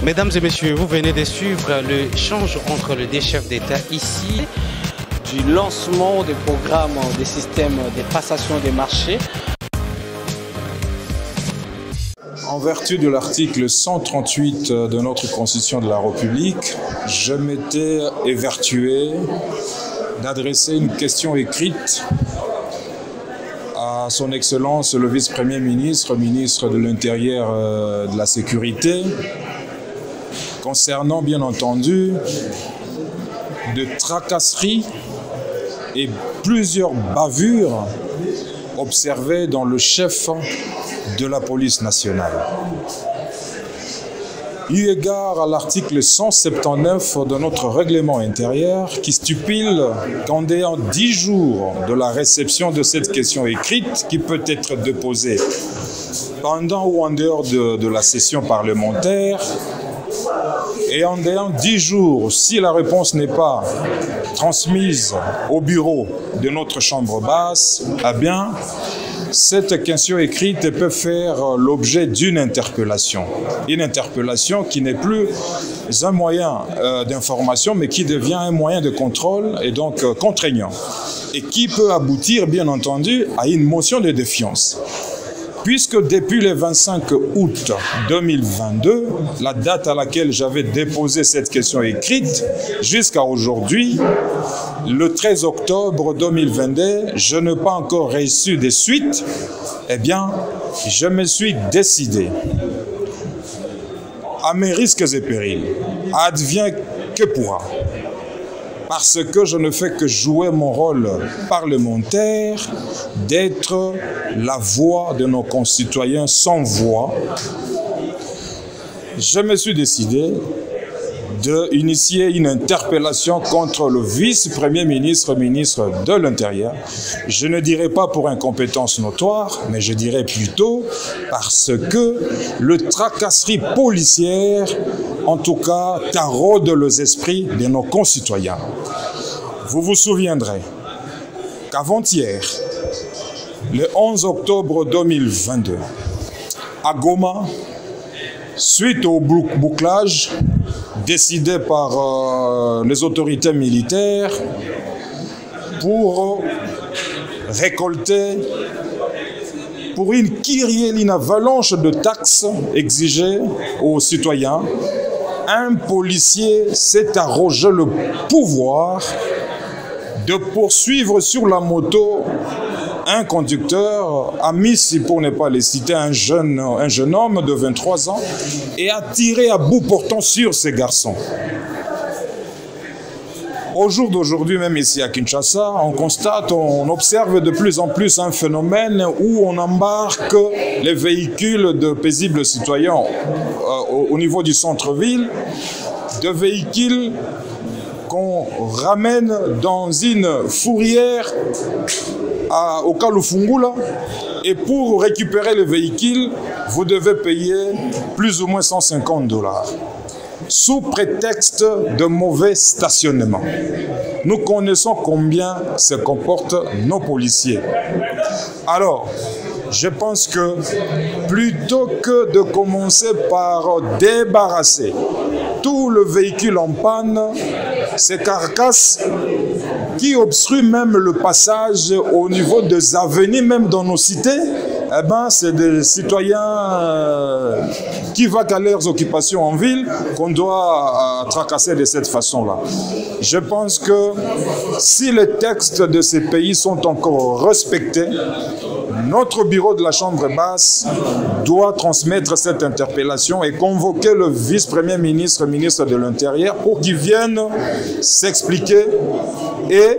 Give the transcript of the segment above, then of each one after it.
Mesdames et messieurs, vous venez de suivre l'échange entre les deux chefs d'État ici. Du lancement des programmes des systèmes de passation des marchés. En vertu de l'article 138 de notre Constitution de la République, je m'étais évertué d'adresser une question écrite à son Excellence le vice-premier ministre, ministre de l'Intérieur, de la Sécurité, concernant bien entendu de tracasseries et plusieurs bavures observées dans le chef de la police nationale. Eu égard à l'article 179 de notre règlement intérieur qui stipule qu'en dehors 10 jours de la réception de cette question écrite qui peut être déposée pendant ou en dehors de la session parlementaire, et en dehors 10 jours, si la réponse n'est pas transmise au bureau de notre chambre basse, eh bien, cette question écrite peut faire l'objet d'une interpellation. Une interpellation qui n'est plus un moyen d'information, mais qui devient un moyen de contrôle et donc contraignant. Et qui peut aboutir, bien entendu, à une motion de défiance. Puisque depuis le 25 août 2022, la date à laquelle j'avais déposé cette question écrite, jusqu'à aujourd'hui, le 13 octobre 2022, je n'ai pas encore reçu de suite, eh bien, je me suis décidé, à mes risques et périls, advient que pourra, parce que je ne fais que jouer mon rôle parlementaire, d'être la voix de nos concitoyens sans voix, je me suis décidé d'initier une interpellation contre le vice-premier ministre, ministre de l'Intérieur. Je ne dirais pas pour incompétence notoire, mais je dirais plutôt parce que le tracasserie policière, en tout cas, taraude les esprits de nos concitoyens. Vous vous souviendrez qu'avant-hier, le 11 octobre 2022, à Goma, suite au bouclage décidé par les autorités militaires pour récolter, pour une avalanche de taxes exigées aux citoyens, un policier s'est arrogé le pouvoir de poursuivre sur la moto un conducteur, ami, pour ne pas les citer, un jeune homme de 23 ans, et a tiré à bout portant sur ces garçons. Au jour d'aujourd'hui, même ici à Kinshasa, on constate, on observe de plus en plus un phénomène où on embarque les véhicules de paisibles citoyens au niveau du centre-ville, de véhicules qu'on ramène dans une fourrière au Kalufungula, et pour récupérer le véhicule, vous devez payer plus ou moins 150 $, sous prétexte de mauvais stationnement. Nous connaissons combien se comportent nos policiers. Alors, je pense que plutôt que de commencer par débarrasser tout le véhicule en panne, ces carcasses qui obstruent même le passage au niveau des avenues, même dans nos cités, eh ben, c'est des citoyens qui vont à leurs occupations en ville qu'on doit tracasser de cette façon-là. Je pense que si les textes de ces pays sont encore respectés, notre bureau de la Chambre basse doit transmettre cette interpellation et convoquer le vice-premier ministre, ministre de l'Intérieur, pour qu'il vienne s'expliquer, et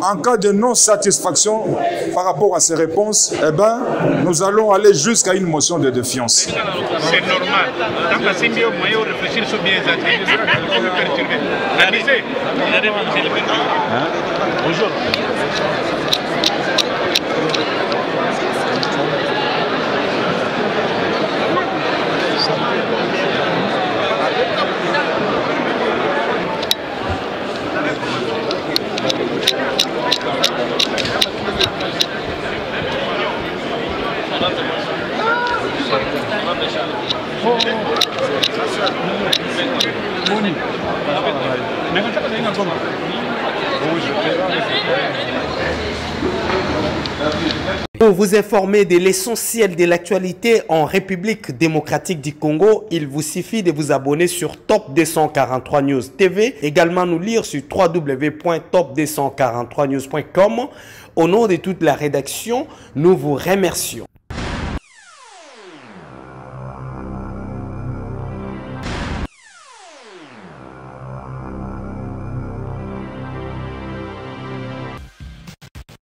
en cas de non-satisfaction par rapport à ces réponses, eh ben, nous allons aller jusqu'à une motion de défiance. C'est normal. Tant que c'est mieux, moyen de réfléchir sur bien bonjour. Pour vous informer de l'essentiel de l'actualité en République démocratique du Congo, il vous suffit de vous abonner sur Top 243 News TV, également nous lire sur www.top243news.com. Au nom de toute la rédaction, nous vous remercions.